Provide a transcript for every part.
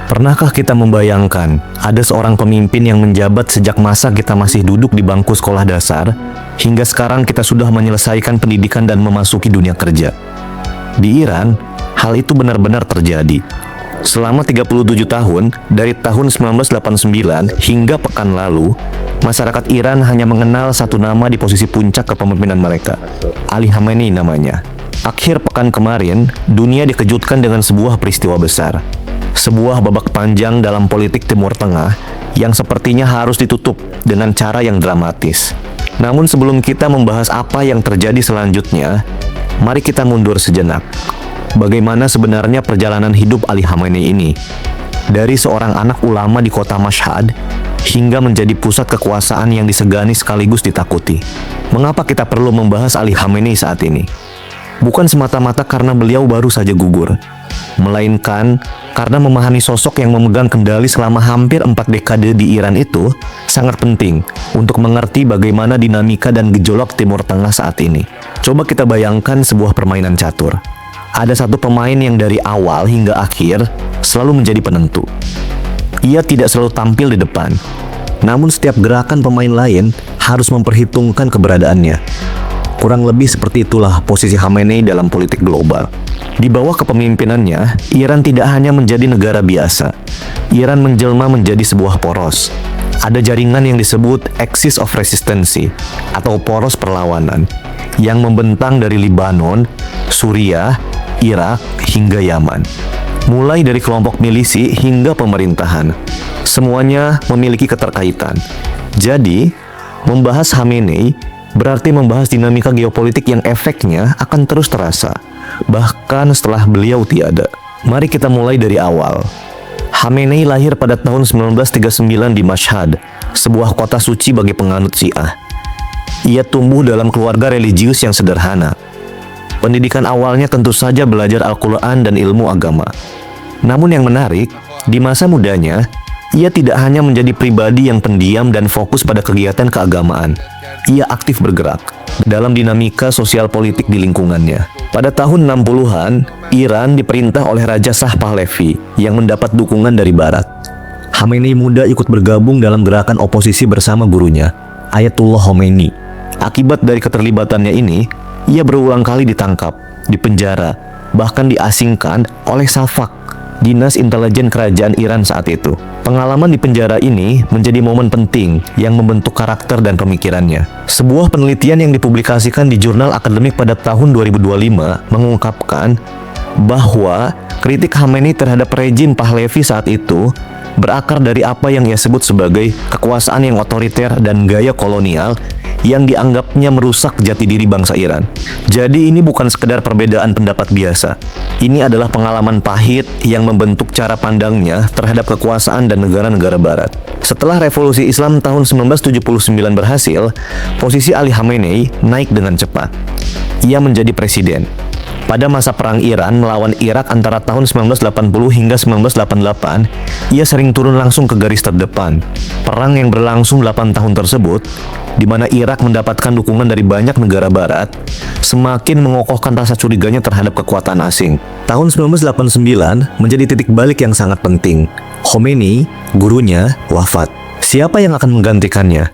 Pernahkah kita membayangkan ada seorang pemimpin yang menjabat sejak masa kita masih duduk di bangku sekolah dasar, hingga sekarang kita sudah menyelesaikan pendidikan dan memasuki dunia kerja? Di Iran, hal itu benar-benar terjadi. Selama 37 tahun, dari tahun 1989 hingga pekan lalu, masyarakat Iran hanya mengenal satu nama di posisi puncak kepemimpinan mereka, Ali Khamenei namanya. Akhir pekan kemarin, dunia dikejutkan dengan sebuah peristiwa besar. Sebuah babak panjang dalam politik Timur Tengah yang sepertinya harus ditutup dengan cara yang dramatis. Namun sebelum kita membahas apa yang terjadi selanjutnya, mari kita mundur sejenak. Bagaimana sebenarnya perjalanan hidup Ali Khamenei ini? Dari seorang anak ulama di kota Mashhad, hingga menjadi pusat kekuasaan yang disegani sekaligus ditakuti. Mengapa kita perlu membahas Ali Khamenei saat ini? Bukan semata-mata karena beliau baru saja gugur, melainkan karena memahami sosok yang memegang kendali selama hampir 4 dekade di Iran itu sangat penting untuk mengerti bagaimana dinamika dan gejolak Timur Tengah saat ini. Coba kita bayangkan sebuah permainan catur. Ada satu pemain yang dari awal hingga akhir selalu menjadi penentu. Ia tidak selalu tampil di depan, namun setiap gerakan pemain lain harus memperhitungkan keberadaannya. Kurang lebih seperti itulah posisi Khamenei dalam politik global. Di bawah kepemimpinannya, Iran tidak hanya menjadi negara biasa. Iran menjelma menjadi sebuah poros. Ada jaringan yang disebut Axis of Resistance atau poros perlawanan yang membentang dari Lebanon, Suriah, Irak, hingga Yaman. Mulai dari kelompok milisi hingga pemerintahan, semuanya memiliki keterkaitan. Jadi, membahas Khamenei berarti membahas dinamika geopolitik yang efeknya akan terus terasa, bahkan setelah beliau tiada. Mari kita mulai dari awal. Khamenei lahir pada tahun 1939 di Mashhad, sebuah kota suci bagi penganut Syiah. Ia tumbuh dalam keluarga religius yang sederhana. Pendidikan awalnya tentu saja belajar Al-Quran dan ilmu agama. Namun yang menarik, di masa mudanya, ia tidak hanya menjadi pribadi yang pendiam dan fokus pada kegiatan keagamaan. Ia aktif bergerak dalam dinamika sosial politik di lingkungannya. Pada tahun 60-an, Iran diperintah oleh Raja Shah Pahlavi yang mendapat dukungan dari Barat. Khamenei muda ikut bergabung dalam gerakan oposisi bersama gurunya, Ayatullah Khomeini. Akibat dari keterlibatannya ini, ia berulang kali ditangkap, dipenjara, bahkan diasingkan oleh Safak, dinas intelijen kerajaan Iran saat itu. Pengalaman di penjara ini menjadi momen penting yang membentuk karakter dan pemikirannya. Sebuah penelitian yang dipublikasikan di jurnal akademik pada tahun 2025 mengungkapkan bahwa kritik Khamenei terhadap rejim Pahlavi saat itu berakar dari apa yang ia sebut sebagai kekuasaan yang otoriter dan gaya kolonial yang dianggapnya merusak jati diri bangsa Iran. Jadi ini bukan sekedar perbedaan pendapat biasa. Ini adalah pengalaman pahit yang membentuk cara pandangnya terhadap kekuasaan dan negara-negara barat. Setelah revolusi Islam tahun 1979 berhasil, posisi Ali Khamenei naik dengan cepat. Ia menjadi presiden. Pada masa perang Iran melawan Irak antara tahun 1980 hingga 1988, ia sering turun langsung ke garis terdepan. Perang yang berlangsung 8 tahun tersebut, di mana Irak mendapatkan dukungan dari banyak negara barat, semakin mengokohkan rasa curiganya terhadap kekuatan asing. Tahun 1989 menjadi titik balik yang sangat penting. Khomeini, gurunya, wafat. Siapa yang akan menggantikannya?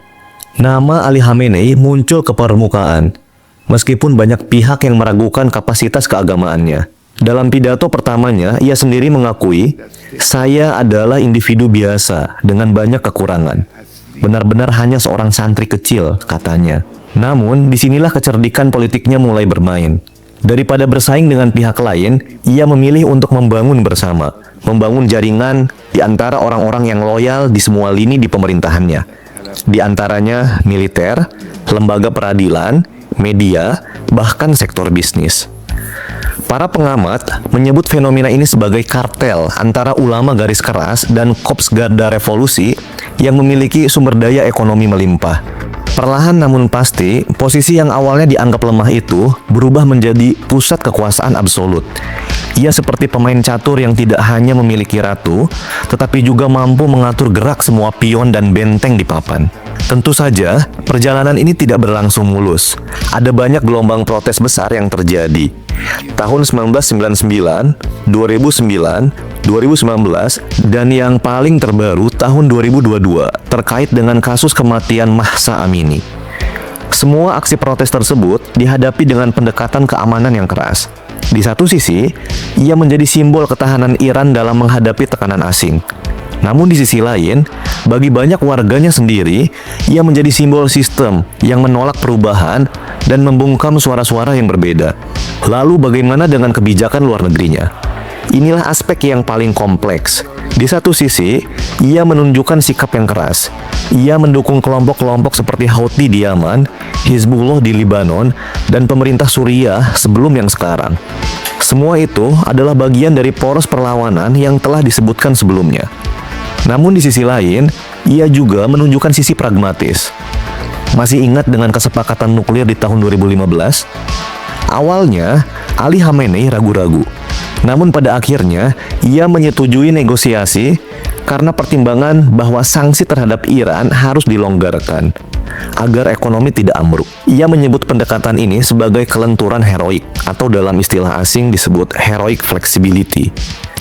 Nama Ali Khamenei muncul ke permukaan, meskipun banyak pihak yang meragukan kapasitas keagamaannya. Dalam pidato pertamanya, ia sendiri mengakui, "Saya adalah individu biasa dengan banyak kekurangan. Benar-benar hanya seorang santri kecil," katanya. Namun, disinilah kecerdikan politiknya mulai bermain. Daripada bersaing dengan pihak lain, ia memilih untuk membangun bersama, membangun jaringan di antara orang-orang yang loyal di semua lini di pemerintahannya. Di antaranya militer, lembaga peradilan, media, bahkan sektor bisnis. Para pengamat menyebut fenomena ini sebagai kartel antara ulama garis keras dan Korps Garda Revolusi yang memiliki sumber daya ekonomi melimpah. Perlahan namun pasti, posisi yang awalnya dianggap lemah itu berubah menjadi pusat kekuasaan absolut. Ia seperti pemain catur yang tidak hanya memiliki ratu, tetapi juga mampu mengatur gerak semua pion dan benteng di papan. Tentu saja, perjalanan ini tidak berlangsung mulus. Ada banyak gelombang protes besar yang terjadi. Tahun 1999, 2009, 2019, dan yang paling terbaru tahun 2022 terkait dengan kasus kematian Mahsa Amini. Semua aksi protes tersebut dihadapi dengan pendekatan keamanan yang keras. Di satu sisi, ia menjadi simbol ketahanan Iran dalam menghadapi tekanan asing. Namun di sisi lain, bagi banyak warganya sendiri, ia menjadi simbol sistem yang menolak perubahan dan membungkam suara-suara yang berbeda. Lalu bagaimana dengan kebijakan luar negerinya? Inilah aspek yang paling kompleks. Di satu sisi, ia menunjukkan sikap yang keras. Ia mendukung kelompok-kelompok seperti Houthi di Yaman, Hizbullah di Lebanon, dan pemerintah Suriah sebelum yang sekarang. Semua itu adalah bagian dari poros perlawanan yang telah disebutkan sebelumnya. Namun di sisi lain, ia juga menunjukkan sisi pragmatis. Masih ingat dengan kesepakatan nuklir di tahun 2015? Awalnya, Ali Khamenei ragu-ragu. Namun pada akhirnya, ia menyetujui negosiasi karena pertimbangan bahwa sanksi terhadap Iran harus dilonggarkan agar ekonomi tidak ambruk. Ia menyebut pendekatan ini sebagai kelenturan heroik, atau dalam istilah asing disebut heroic flexibility.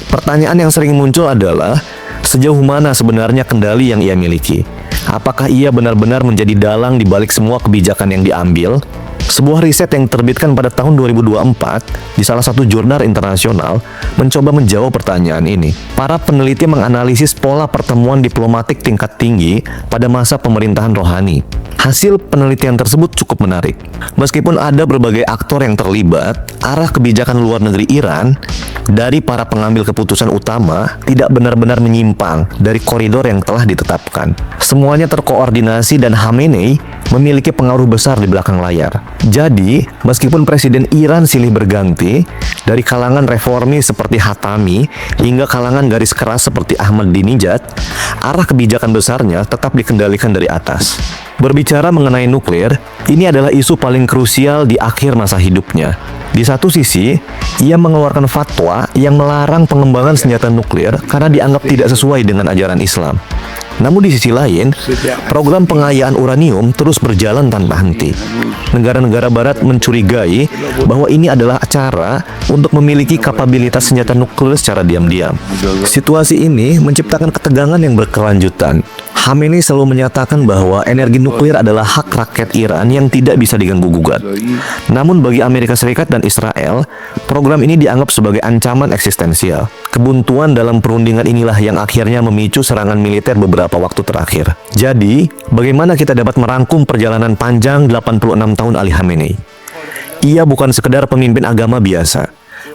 Pertanyaan yang sering muncul adalah, sejauh mana sebenarnya kendali yang ia miliki? Apakah ia benar-benar menjadi dalang di balik semua kebijakan yang diambil? Sebuah riset yang diterbitkan pada tahun 2024 di salah satu jurnal internasional mencoba menjawab pertanyaan ini. Para peneliti menganalisis pola pertemuan diplomatik tingkat tinggi pada masa pemerintahan Rohani. Hasil penelitian tersebut cukup menarik. Meskipun ada berbagai aktor yang terlibat, arah kebijakan luar negeri Iran dari para pengambil keputusan utama tidak benar-benar menyimpang dari koridor yang telah ditetapkan. Semuanya terkoordinasi dan Khamenei memiliki pengaruh besar di belakang layar. Jadi, meskipun Presiden Iran silih berganti, dari kalangan reformis seperti Hatami hingga kalangan garis keras seperti Ahmadinejad, arah kebijakan besarnya tetap dikendalikan dari atas. Berbicara mengenai nuklir, ini adalah isu paling krusial di akhir masa hidupnya. Di satu sisi, ia mengeluarkan fatwa yang melarang pengembangan senjata nuklir karena dianggap tidak sesuai dengan ajaran Islam. Namun di sisi lain, program pengayaan uranium terus berjalan tanpa henti. Negara-negara barat mencurigai bahwa ini adalah cara untuk memiliki kapabilitas senjata nuklir secara diam-diam. Situasi ini menciptakan ketegangan yang berkelanjutan. Khamenei selalu menyatakan bahwa energi nuklir adalah hak rakyat Iran yang tidak bisa diganggu-gugat. Namun bagi Amerika Serikat dan Israel, program ini dianggap sebagai ancaman eksistensial. Kebuntuan dalam perundingan inilah yang akhirnya memicu serangan militer beberapa waktu terakhir. Jadi, bagaimana kita dapat merangkum perjalanan panjang 86 tahun Ali Khamenei? Ia bukan sekedar pemimpin agama biasa.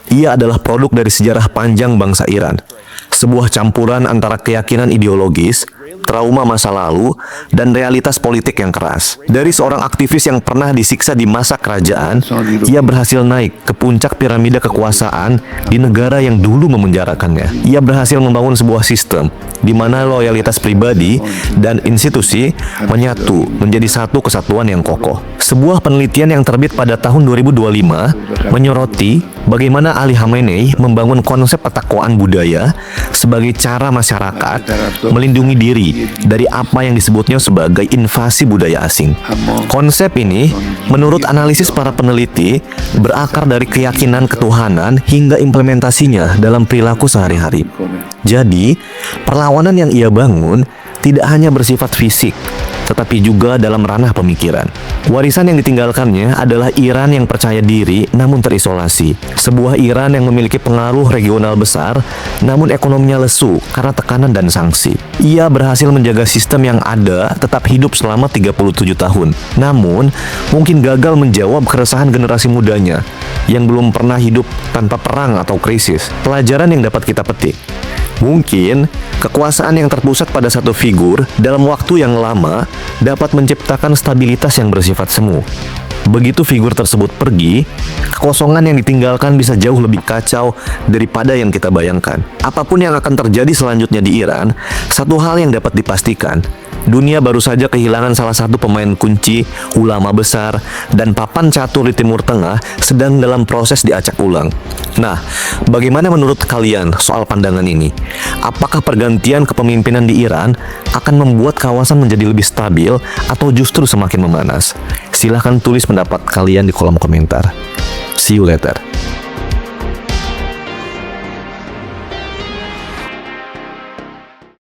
Ia adalah produk dari sejarah panjang bangsa Iran. Sebuah campuran antara keyakinan ideologis, trauma masa lalu, dan realitas politik yang keras. Dari seorang aktivis yang pernah disiksa di masa kerajaan, ia berhasil naik ke puncak piramida kekuasaan di negara yang dulu memenjarakannya. Ia berhasil membangun sebuah sistem di mana loyalitas pribadi dan institusi menyatu menjadi satu kesatuan yang kokoh. Sebuah penelitian yang terbit pada tahun 2025 menyoroti bagaimana Ali Khamenei membangun konsep ketakwaan budaya sebagai cara masyarakat melindungi diri dari apa yang disebutnya sebagai invasi budaya asing. Konsep ini, menurut analisis para peneliti, berakar dari keyakinan ketuhanan hingga implementasinya dalam perilaku sehari-hari. Jadi, perlawanan yang ia bangun tidak hanya bersifat fisik, tetapi juga dalam ranah pemikiran. Warisan yang ditinggalkannya adalah Iran yang percaya diri namun terisolasi. Sebuah Iran yang memiliki pengaruh regional besar namun ekonominya lesu karena tekanan dan sanksi. Ia berhasil menjaga sistem yang ada tetap hidup selama 37 tahun. Namun, mungkin gagal menjawab keresahan generasi mudanya yang belum pernah hidup tanpa perang atau krisis. Pelajaran yang dapat kita petik. Mungkin, kekuasaan yang terpusat pada satu figur dalam waktu yang lama dapat menciptakan stabilitas yang bersifat semu. Begitu figur tersebut pergi, kekosongan yang ditinggalkan bisa jauh lebih kacau daripada yang kita bayangkan. Apapun yang akan terjadi selanjutnya di Iran, satu hal yang dapat dipastikan, dunia baru saja kehilangan salah satu pemain kunci, ulama besar, dan papan catur di Timur Tengah sedang dalam proses diacak ulang. Nah, bagaimana menurut kalian soal pandangan ini? Apakah pergantian kepemimpinan di Iran akan membuat kawasan menjadi lebih stabil atau justru semakin memanas? Silahkan tulis pendapat kalian di kolom komentar. See you later.